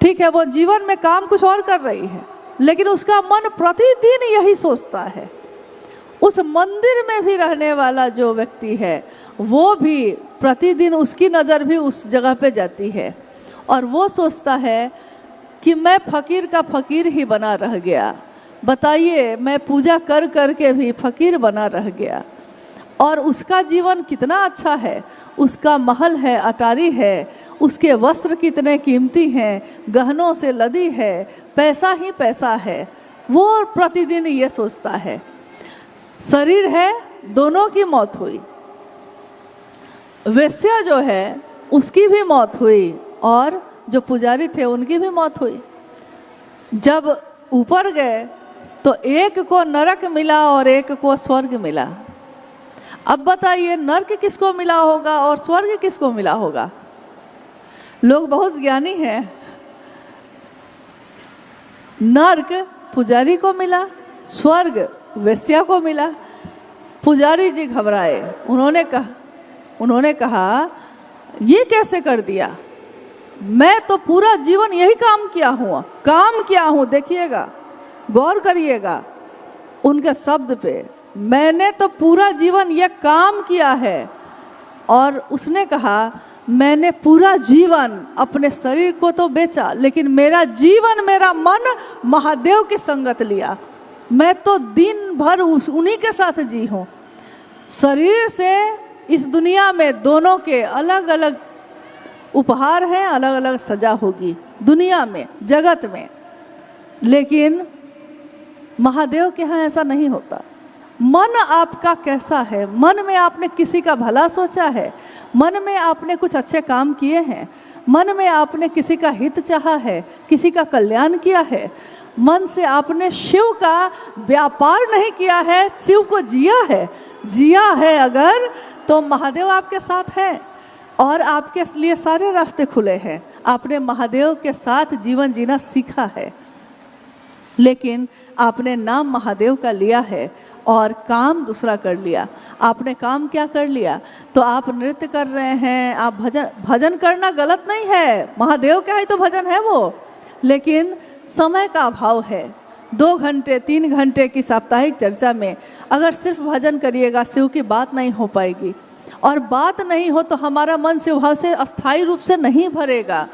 ठीक है, वो जीवन में काम कुछ और कर रही है, लेकिन उसका मन प्रतिदिन यही सोचता है। उस मंदिर में भी रहने वाला जो व्यक्ति है वो भी प्रतिदिन, उसकी नज़र भी उस जगह पे जाती है और वो सोचता है कि मैं फकीर का फकीर ही बना रह गया। बताइए, मैं पूजा कर कर के भी फकीर बना रह गया। और उसका जीवन कितना अच्छा है, उसका महल है, अटारी है, उसके वस्त्र कितने कीमती हैं, गहनों से लदी है, पैसा ही पैसा है। वो प्रतिदिन ये सोचता है। शरीर है, दोनों की मौत हुई। वेश्या जो है उसकी भी मौत हुई और जो पुजारी थे उनकी भी मौत हुई। जब ऊपर गए तो एक को नरक मिला और एक को स्वर्ग मिला। अब बताइए, नरक किसको मिला होगा और स्वर्ग किसको मिला होगा? लोग बहुत ज्ञानी हैं। नरक पुजारी को मिला, स्वर्ग वेश्या को मिला। पुजारी जी घबराए, उन्होंने कहा ये कैसे कर दिया? मैं तो पूरा जीवन यही काम किया हूँ, देखिएगा, गौर करिएगा उनके शब्द पे, मैंने तो पूरा जीवन ये काम किया है। और उसने कहा मैंने पूरा जीवन अपने शरीर को तो बेचा, लेकिन मेरा जीवन, मेरा मन महादेव की संगत लिया। मैं तो दिन भर उन्हीं के साथ जी हूँ। शरीर से इस दुनिया में दोनों के अलग अलग उपहार हैं, अलग अलग सजा होगी दुनिया में, जगत में, लेकिन महादेव के यहाँ ऐसा नहीं होता। मन आपका कैसा है? मन में आपने किसी का भला सोचा है? मन में आपने कुछ अच्छे काम किए हैं? मन में आपने किसी का हित चाहा है, किसी का कल्याण किया है? मन से आपने शिव का व्यापार नहीं किया है, शिव को जिया है अगर, तो महादेव आपके साथ है और आपके लिए सारे रास्ते खुले हैं। आपने महादेव के साथ जीवन जीना सीखा है, लेकिन आपने नाम महादेव का लिया है और काम दूसरा कर लिया। आपने काम क्या कर लिया? तो आप नृत्य कर रहे हैं, आप भजन करना गलत नहीं है, महादेव का ही तो भजन है वो, लेकिन समय का अभाव है। 2 घंटे 3 घंटे की साप्ताहिक चर्चा में अगर सिर्फ भजन करिएगा, शिव की बात नहीं हो पाएगी, और बात नहीं हो तो हमारा मन शिव भाव से अस्थायी रूप से नहीं भरेगा।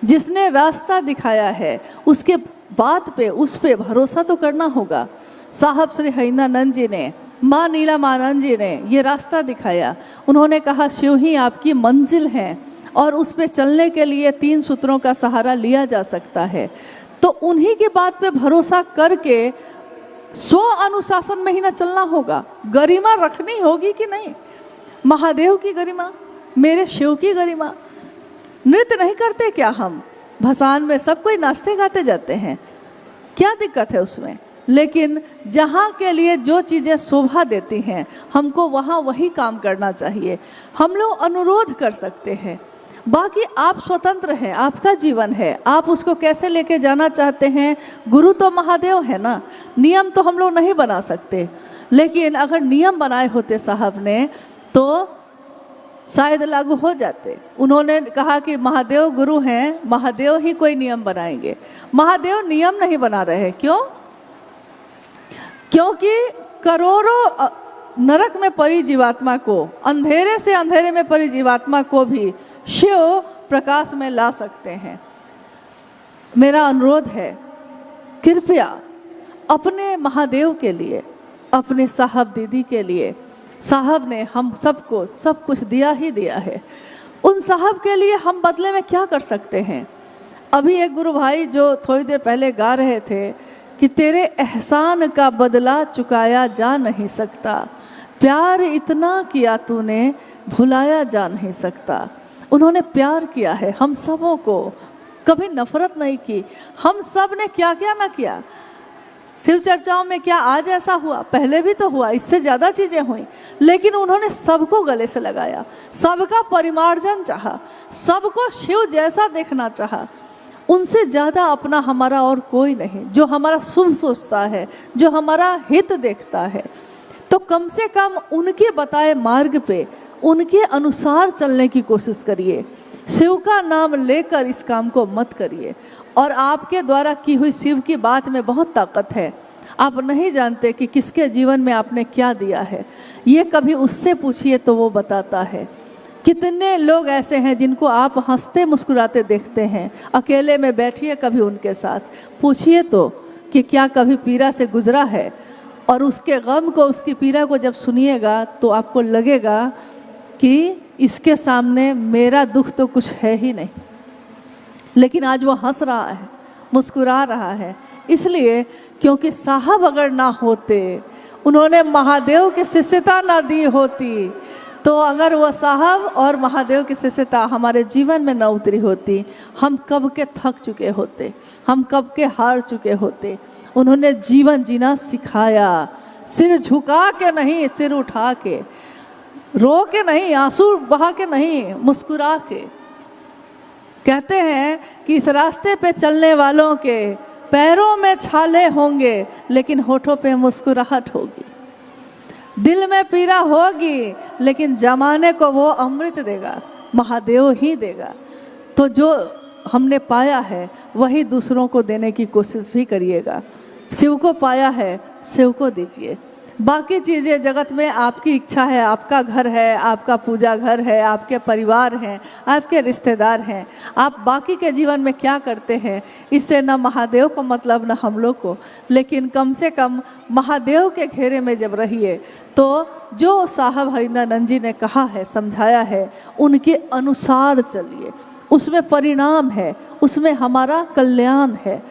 जिसने रास्ता दिखाया है उसके बात पे, उस पे भरोसा तो करना होगा। साहब श्री हरिनानंद जी ने, माँ नीलमानंद जी ने ये रास्ता दिखाया। उन्होंने कहा शिव ही आपकी मंजिल है और उस पे चलने के लिए 3 सूत्रों का सहारा लिया जा सकता है। तो उन्हीं की बात पे भरोसा करके स्व अनुशासन में ही ना चलना होगा। गरिमा रखनी होगी कि नहीं? महादेव की गरिमा, मेरे शिव की गरिमा। नृत्य नहीं करते क्या हम? भसान में सब कोई नाचते गाते जाते हैं, क्या दिक्कत है उसमें? लेकिन जहाँ के लिए जो चीज़ें शोभा देती हैं हमको वहाँ वही काम करना चाहिए। हम लोग अनुरोध कर सकते हैं, बाकी आप स्वतंत्र हैं, आपका जीवन है, आप उसको कैसे लेके जाना चाहते हैं। गुरु तो महादेव है ना, नियम तो हम लोग नहीं बना सकते, लेकिन अगर नियम बनाए होते साहब ने तो शायद लागू हो जाते। उन्होंने कहा कि महादेव गुरु हैं, महादेव ही कोई नियम बनाएंगे। महादेव नियम नहीं बना रहे हैं, क्यों? क्योंकि करोड़ों नरक में पड़ी जीवात्मा को, अंधेरे से अंधेरे में पड़ी जीवात्मा को भी शिव प्रकाश में ला सकते हैं। मेरा अनुरोध है, कृपया अपने महादेव के लिए, अपने साहब दीदी के लिए, साहब ने हम सबको सब कुछ दिया ही दिया है, उन साहब के लिए हम बदले में क्या कर सकते हैं। अभी एक गुरु भाई जो थोड़ी देर पहले गा रहे थे कि तेरे एहसान का बदला चुकाया जा नहीं सकता, प्यार इतना किया तूने भुलाया जा नहीं सकता। उन्होंने प्यार किया है हम सबों को, कभी नफरत नहीं की। हम सब ने क्या क्या ना किया। शिव चर्चाओं में क्या आज ऐसा हुआ? पहले भी तो हुआ, इससे ज़्यादा चीज़ें हुई, लेकिन उन्होंने सबको गले से लगाया, सबका परिमार्जन चाहा, सबको शिव जैसा देखना चाहा। उनसे ज़्यादा अपना हमारा और कोई नहीं, जो हमारा शुभ सोचता है, जो हमारा हित देखता है। तो कम से कम उनके बताए मार्ग पे, उनके अनुसार चलने की कोशिश करिए। शिव का नाम लेकर इस काम को मत करिए। और आपके द्वारा की हुई शिव की बात में बहुत ताकत है। आप नहीं जानते कि किसके जीवन में आपने क्या दिया है, ये कभी उससे पूछिए तो वो बताता है। कितने लोग ऐसे हैं जिनको आप हंसते मुस्कुराते देखते हैं, अकेले में बैठिए कभी उनके साथ, पूछिए तो कि क्या कभी पीड़ा से गुजरा है। और उसके गम को, उसकी पीड़ा को जब सुनिएगा तो आपको लगेगा कि इसके सामने मेरा दुख तो कुछ है ही नहीं, लेकिन आज वो हंस रहा है, मुस्कुरा रहा है, इसलिए क्योंकि साहब अगर ना होते, उन्होंने महादेव की शिष्यता ना दी होती, तो अगर वो साहब और महादेव की शिष्यता हमारे जीवन में ना उतरी होती, हम कब के थक चुके होते, हम कब के हार चुके होते। उन्होंने जीवन जीना सिखाया, सिर झुका के नहीं, सिर उठा के, रो के नहीं, आंसू बहा के नहीं, मुस्कुरा के। कहते हैं कि इस रास्ते पे चलने वालों के पैरों में छाले होंगे, लेकिन होठों पे मुस्कुराहट होगी। दिल में पीड़ा होगी, लेकिन जमाने को वो अमृत देगा, महादेव ही देगा। तो जो हमने पाया है वही दूसरों को देने की कोशिश भी करिएगा। शिव को पाया है, शिव को दीजिए। बाकी चीज़ें जगत में आपकी इच्छा है, आपका घर है, आपका पूजा घर है, आपके परिवार हैं, आपके रिश्तेदार हैं, आप बाकी के जीवन में क्या करते हैं, इससे ना महादेव को मतलब ना हम लोग को। लेकिन कम से कम महादेव के घेरे में जब रहिए तो जो साहब हरिंद्रानंद जी ने कहा है, समझाया है, उनके अनुसार चलिए। उसमें परिणाम है, उसमें हमारा कल्याण है,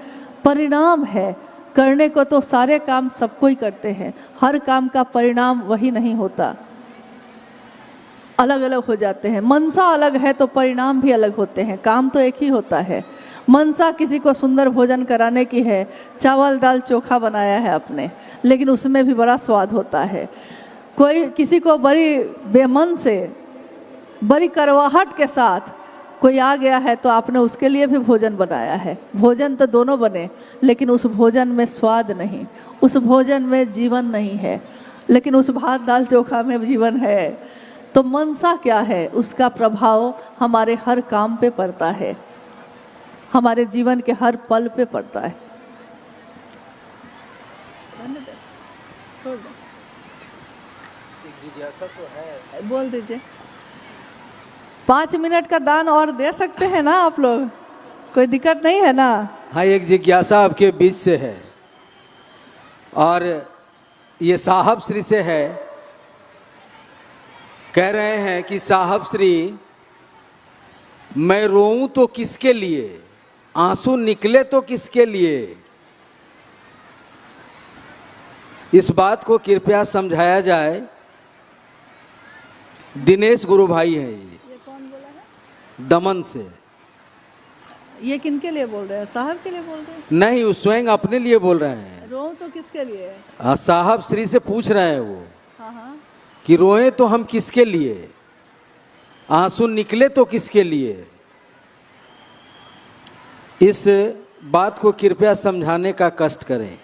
परिणाम है। करने को तो सारे काम सबको ही करते हैं, हर काम का परिणाम वही नहीं होता, अलग अलग हो जाते हैं। मनसा अलग है तो परिणाम भी अलग होते हैं, काम तो एक ही होता है। मनसा किसी को सुंदर भोजन कराने की है, चावल दाल चोखा बनाया है आपने, लेकिन उसमें भी बड़ा स्वाद होता है। कोई किसी को बड़ी बेमन से, बड़ी करवाहट के साथ कोई आ गया है तो आपने उसके लिए भी भोजन बनाया है। भोजन तो दोनों बने, लेकिन उस भोजन में स्वाद नहीं, उस भोजन में जीवन नहीं है, लेकिन उस भात दाल चोखा में जीवन है। तो मनसा क्या है, उसका प्रभाव हमारे हर काम पे पड़ता है, हमारे जीवन के हर पल पे पड़ता है। जिज्ञासा तो है, बोल दीजिए। 5 मिनट का दान और दे सकते हैं ना आप लोग, कोई दिक्कत नहीं है ना? हाँ, एक जिज्ञासा आपके बीच से है और ये साहब श्री से है। कह रहे हैं कि साहब श्री, मैं रोऊं तो किसके लिए, आंसू निकले तो किसके लिए। इस बात को कृपया समझाया जाए। दिनेश गुरु भाई हैं ये कौन बोला है? दमन से। ये किनके लिए बोल रहे हैं? साहब के लिए बोल रहे हैं? नहीं, वो स्वयं अपने लिए बोल रहे हैं। रो तो किस किसके लिए? हाँ, साहब श्री से पूछ रहे हैं वो हाँ हाँ। कि रोए तो हम किसके लिए, आंसू निकले तो किसके लिए। इस बात को कृपया समझाने का कष्ट करें।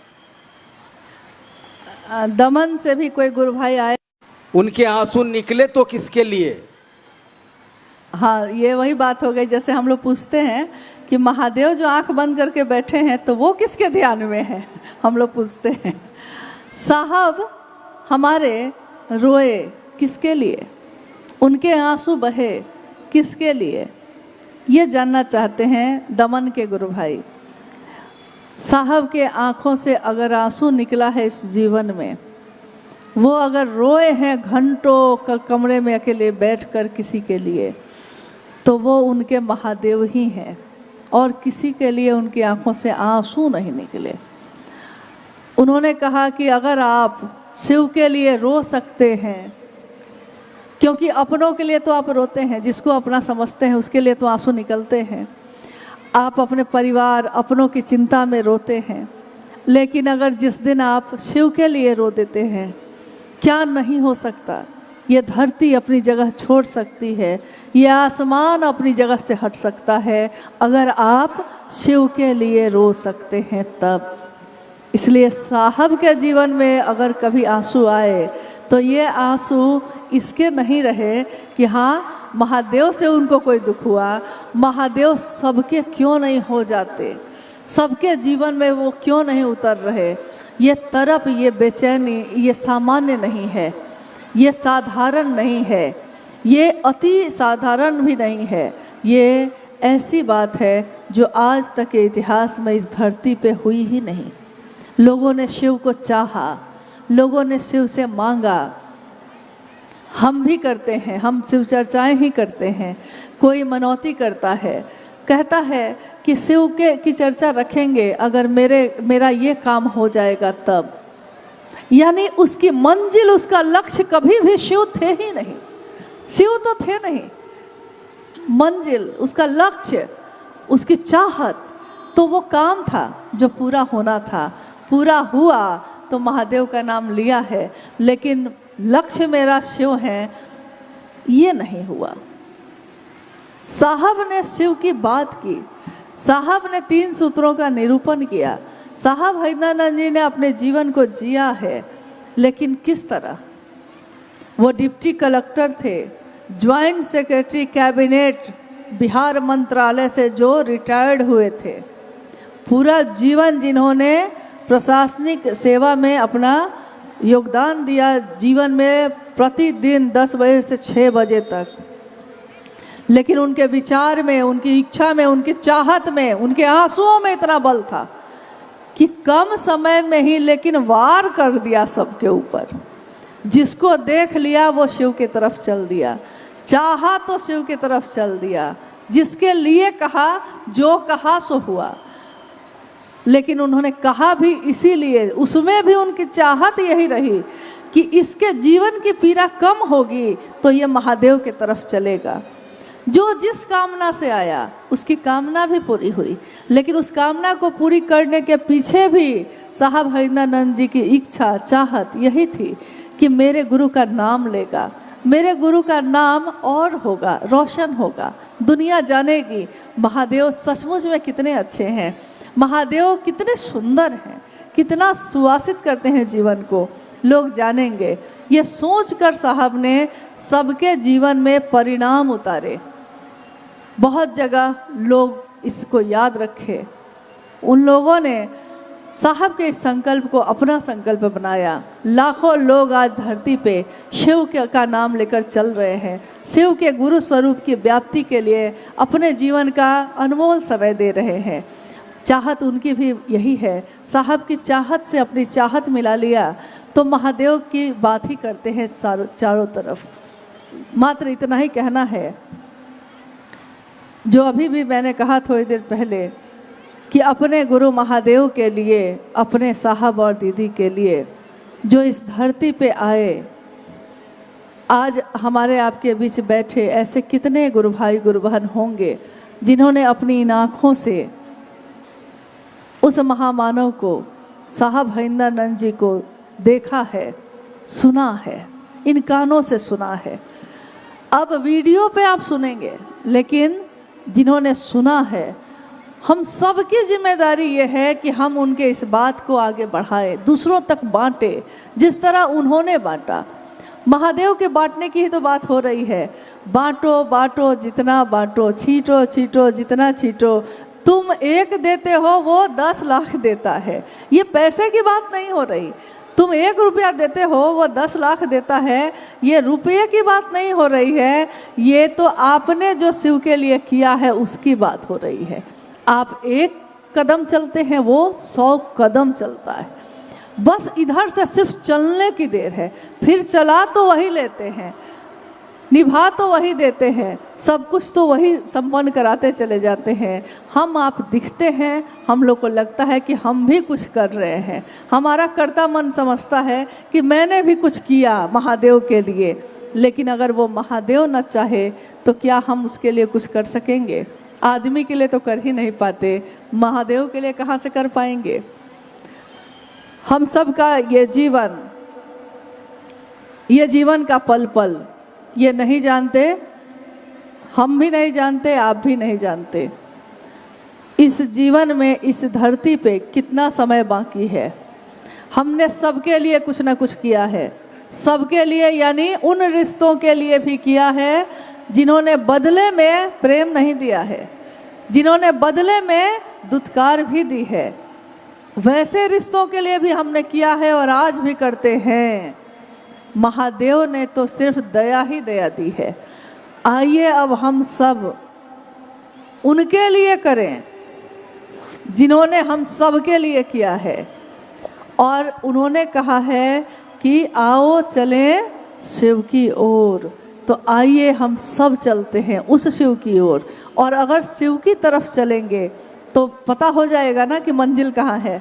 दमन से भी कोई गुरु भाई आए, उनके आंसू निकले तो किसके लिए। हाँ, ये वही बात हो गई जैसे हम लोग पूछते हैं कि महादेव जो आंख बंद करके बैठे हैं तो वो किसके ध्यान में है, हम लोग पूछते हैं। साहब हमारे रोए किसके लिए, उनके आंसू बहे किसके लिए, ये जानना चाहते हैं दमन के गुरु भाई। साहब के आंखों से अगर आंसू निकला है इस जीवन में, वो अगर रोए हैं घंटों कमरे में अकेले बैठकर किसी के लिए, तो वो उनके महादेव ही हैं और किसी के लिए उनकी आंखों से आंसू नहीं निकले। उन्होंने कहा कि अगर आप शिव के लिए रो सकते हैं, क्योंकि अपनों के लिए तो आप रोते हैं, जिसको अपना समझते हैं उसके लिए तो आंसू निकलते हैं, आप अपने परिवार अपनों की चिंता में रोते हैं, लेकिन अगर जिस दिन आप शिव के लिए रो देते हैं, क्या नहीं हो सकता। ये धरती अपनी जगह छोड़ सकती है, ये आसमान अपनी जगह से हट सकता है, अगर आप शिव के लिए रो सकते हैं तब। इसलिए साहब के जीवन में अगर कभी आंसू आए तो ये आंसू इसके नहीं रहे कि हाँ महादेव से उनको कोई दुख हुआ, महादेव सबके क्यों नहीं हो जाते, सबके जीवन में वो क्यों नहीं उतर रहे। ये तरफ, ये बेचैनी, ये सामान्य नहीं है, ये साधारण नहीं है, ये अति साधारण भी नहीं है, ये ऐसी बात है जो आज तक के इतिहास में इस धरती पे हुई ही नहीं। लोगों ने शिव को चाहा, लोगों ने शिव से मांगा, हम भी करते हैं, हम शिव चर्चाएं ही करते हैं। कोई मनौती करता है, कहता है कि शिव के की चर्चा रखेंगे अगर मेरा ये काम हो जाएगा तब। यानी उसकी मंजिल, उसका लक्ष्य कभी भी शिव थे ही नहीं, शिव तो थे नहीं, मंजिल, उसका लक्ष्य, उसकी चाहत तो वो काम था जो पूरा होना था। पूरा हुआ तो महादेव का नाम लिया है, लेकिन लक्ष्य मेरा शिव है, ये नहीं हुआ। साहब ने शिव की बात की, साहब ने 3 सूत्रों का निरूपण किया, साहब हरिनानंद जी ने अपने जीवन को जिया है, लेकिन किस तरह। वो डिप्टी कलेक्टर थे, ज्वाइंट सेक्रेटरी कैबिनेट बिहार मंत्रालय से जो रिटायर्ड हुए थे, पूरा जीवन जिन्होंने प्रशासनिक सेवा में अपना योगदान दिया, जीवन में प्रतिदिन 10 बजे से 6 बजे तक, लेकिन उनके विचार में, उनकी इच्छा में, उनकी चाहत में, उनके आंसुओं में इतना बल था कि कम समय में ही लेकिन वार कर दिया सबके ऊपर। जिसको देख लिया वो शिव की तरफ चल दिया, चाहा तो शिव की तरफ चल दिया, जिसके लिए कहा, जो कहा सो हुआ। लेकिन उन्होंने कहा भी इसीलिए, उसमें भी उनकी चाहत यही रही कि इसके जीवन की पीड़ा कम होगी तो ये महादेव की तरफ चलेगा। जो जिस कामना से आया उसकी कामना भी पूरी हुई, लेकिन उस कामना को पूरी करने के पीछे भी साहब हरिनानंद जी की इच्छा, चाहत यही थी कि मेरे गुरु का नाम लेगा, मेरे गुरु का नाम और होगा, रोशन होगा, दुनिया जानेगी महादेव सचमुच में कितने अच्छे हैं, महादेव कितने सुंदर हैं, कितना सुवासित करते हैं जीवन को, लोग जानेंगे। ये सोचकर साहब ने सबके जीवन में परिणाम उतारे। बहुत जगह लोग इसको याद रखे, उन लोगों ने साहब के इस संकल्प को अपना संकल्प बनाया। लाखों लोग आज धरती पे शिव का नाम लेकर चल रहे हैं, शिव के गुरु स्वरूप की व्याप्ति के लिए अपने जीवन का अनमोल समय दे रहे हैं। चाहत उनकी भी यही है, साहब की चाहत से अपनी चाहत मिला लिया तो महादेव की बात ही करते हैं चारों तरफ। मात्र इतना ही कहना है, जो अभी भी मैंने कहा थोड़ी देर पहले कि अपने गुरु महादेव के लिए, अपने साहब और दीदी के लिए जो इस धरती पे आए, आज हमारे आपके बीच बैठे ऐसे कितने गुरु भाई गुरु बहन होंगे जिन्होंने अपनी इन आँखों से उस महामानव को, साहब हरिंदरानंद जी को देखा है, सुना है, इन कानों से सुना है। अब वीडियो पे आप सुनेंगे, लेकिन जिन्होंने सुना है, हम सबकी जिम्मेदारी ये है कि हम उनके इस बात को आगे बढ़ाएं, दूसरों तक बांटे, जिस तरह उन्होंने बांटा। महादेव के बांटने की ही तो बात हो रही है। बांटो बांटो जितना बांटो, छींटो छींटो जितना छींटो। तुम एक देते हो, वो 10 लाख देता है। ये पैसे की बात नहीं हो रही। तुम 1 रुपया देते हो, वो 10 लाख देता है। ये रुपये की बात नहीं हो रही है, ये तो आपने जो शिव के लिए किया है उसकी बात हो रही है। आप 1 कदम चलते हैं, वो 100 कदम चलता है। बस इधर से सिर्फ चलने की देर है। फिर चला तो वही लेते हैं, निभा तो वही देते हैं, सब कुछ तो वही संपन्न कराते चले जाते हैं। हम आप दिखते हैं, हम लोग को लगता है कि हम भी कुछ कर रहे हैं। हमारा कर्ता मन समझता है कि मैंने भी कुछ किया महादेव के लिए। लेकिन अगर वो महादेव न चाहे तो क्या हम उसके लिए कुछ कर सकेंगे? आदमी के लिए तो कर ही नहीं पाते, महादेव के लिए कहाँ से कर पाएंगे? हम सब का ये जीवन का पल पल ये नहीं जानते, हम भी नहीं जानते, आप भी नहीं जानते। इस जीवन में, इस धरती पे कितना समय बाकी है। हमने सबके लिए कुछ ना कुछ किया है, सबके लिए, यानी उन रिश्तों के लिए भी किया है जिन्होंने बदले में प्रेम नहीं दिया है, जिन्होंने बदले में दुत्कार भी दी है। वैसे रिश्तों के लिए भी हमने किया है और आज भी करते हैं। महादेव ने तो सिर्फ दया ही दया दी है। आइए अब हम सब उनके लिए करें जिन्होंने हम सब के लिए किया है। और उन्होंने कहा है कि आओ चलें शिव की ओर। तो आइए हम सब चलते हैं उस शिव की ओर। और अगर शिव की तरफ चलेंगे तो पता हो जाएगा ना कि मंजिल कहाँ है।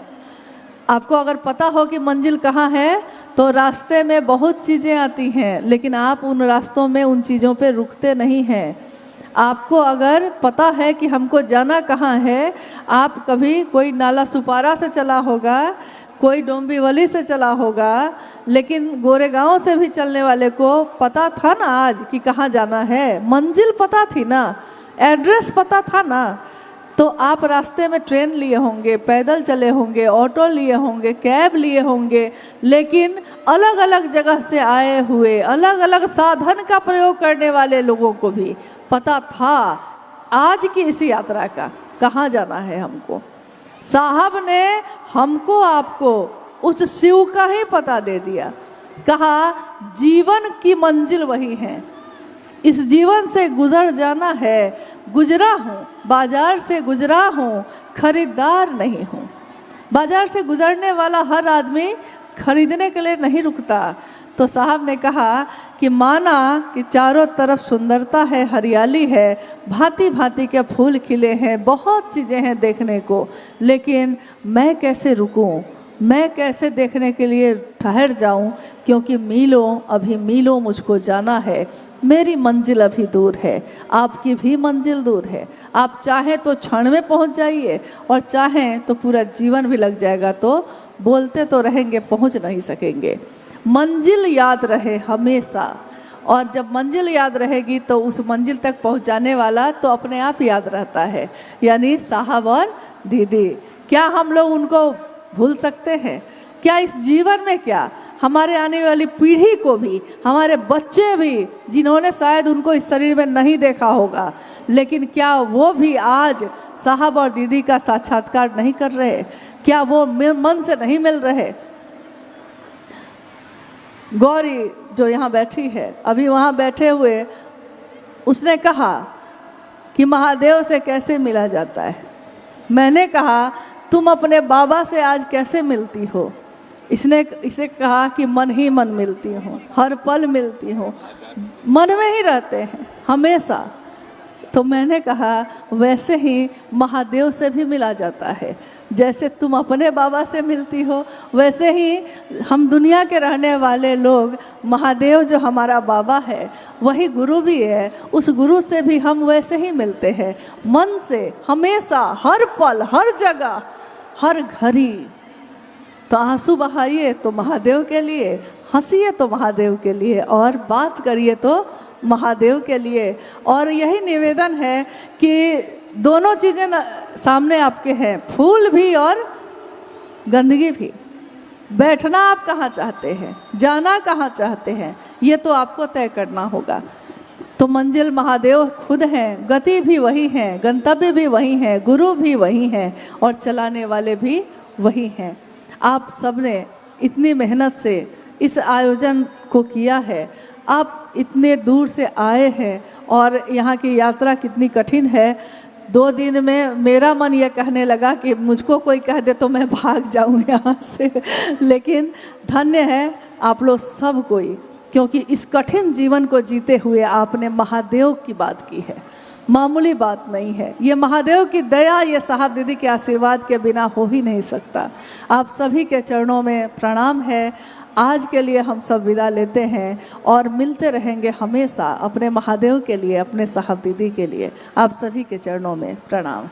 आपको अगर पता हो कि मंजिल कहाँ है तो रास्ते में बहुत चीज़ें आती हैं, लेकिन आप उन रास्तों में उन चीज़ों पे रुकते नहीं हैं। आपको अगर पता है कि हमको जाना कहाँ है, आप कभी कोई नाला सुपारा से चला होगा, कोई डोंबिवली से चला होगा, लेकिन गोरेगांव से भी चलने वाले को पता था ना आज कि कहाँ जाना है। मंजिल पता थी ना, एड्रेस पता था ना। तो आप रास्ते में ट्रेन लिए होंगे, पैदल चले होंगे, ऑटो लिए होंगे, कैब लिए होंगे, लेकिन अलग अलग जगह से आए हुए, अलग अलग साधन का प्रयोग करने वाले लोगों को भी पता था आज की इस यात्रा का कहाँ जाना है हमको। साहब ने हमको आपको उस शिव का ही पता दे दिया। कहा जीवन की मंजिल वही है, इस जीवन से गुजर जाना है। गुजरा हूँ, बाजार से गुजरा हूँ, खरीदार नहीं हूँ। बाजार से गुजरने वाला हर आदमी खरीदने के लिए नहीं रुकता। तो साहब ने कहा कि माना कि चारों तरफ सुंदरता है, हरियाली है, भांति भांति के फूल खिले हैं, बहुत चीज़ें हैं देखने को, लेकिन मैं कैसे रुकूं, मैं कैसे देखने के लिए ठहर जाऊं, क्योंकि मीलों, अभी मीलों मुझको जाना है। मेरी मंजिल अभी दूर है, आपकी भी मंजिल दूर है। आप चाहें तो क्षण में पहुंच जाइए और चाहें तो पूरा जीवन भी लग जाएगा, तो बोलते तो रहेंगे, पहुंच नहीं सकेंगे। मंजिल याद रहे हमेशा, और जब मंजिल याद रहेगी तो उस मंजिल तक पहुंचाने वाला तो अपने आप याद रहता है, यानी साहब और दीदी। क्या हम लोग उनको भूल सकते हैं? क्या इस जीवन में, क्या हमारे आने वाली पीढ़ी को भी, हमारे बच्चे भी जिन्होंने शायद उनको इस शरीर में नहीं देखा होगा, लेकिन क्या वो भी आज साहब और दीदी का साक्षात्कार नहीं कर रहे? क्या वो मन से नहीं मिल रहे? गौरी जो यहाँ बैठी है, अभी वहाँ बैठे हुए, उसने कहा कि महादेव से कैसे मिला जाता है। मैंने कहा तुम अपने बाबा से आज कैसे मिलती हो? इसे कहा कि मन ही मन मिलती हूँ, हर पल मिलती हूँ, मन में ही रहते हैं हमेशा। तो मैंने कहा वैसे ही महादेव से भी मिला जाता है। जैसे तुम अपने बाबा से मिलती हो, वैसे ही हम दुनिया के रहने वाले लोग, महादेव जो हमारा बाबा है वही गुरु भी है, उस गुरु से भी हम वैसे ही मिलते हैं, मन से, हमेशा, हर पल, हर जगह, हर घड़ी। तो आंसू बहाइए तो महादेव के लिए, हंसिए तो महादेव के लिए, और बात करिए तो महादेव के लिए। और यही निवेदन है कि दोनों चीज़ें सामने आपके हैं, फूल भी और गंदगी भी। बैठना आप कहाँ चाहते हैं, जाना कहाँ चाहते हैं, ये तो आपको तय करना होगा। तो मंजिल महादेव खुद हैं, गति भी वही हैं, गंतव्य भी वही हैं, गुरु भी वही हैं, और चलाने वाले भी वही हैं। आप सबने इतनी मेहनत से इस आयोजन को किया है, आप इतने दूर से आए हैं, और यहाँ की यात्रा कितनी कठिन है। 2 दिन में मेरा मन ये कहने लगा कि मुझको कोई कह दे तो मैं भाग जाऊँ यहाँ से, लेकिन धन्य है आप लोग सब कोई, क्योंकि इस कठिन जीवन को जीते हुए आपने महादेव की बात की है, मामूली बात नहीं है। ये महादेव की दया, ये साहब दीदी के आशीर्वाद के बिना हो ही नहीं सकता। आप सभी के चरणों में प्रणाम है। आज के लिए हम सब विदा लेते हैं और मिलते रहेंगे हमेशा अपने महादेव के लिए, अपने साहब दीदी के लिए। आप सभी के चरणों में प्रणाम।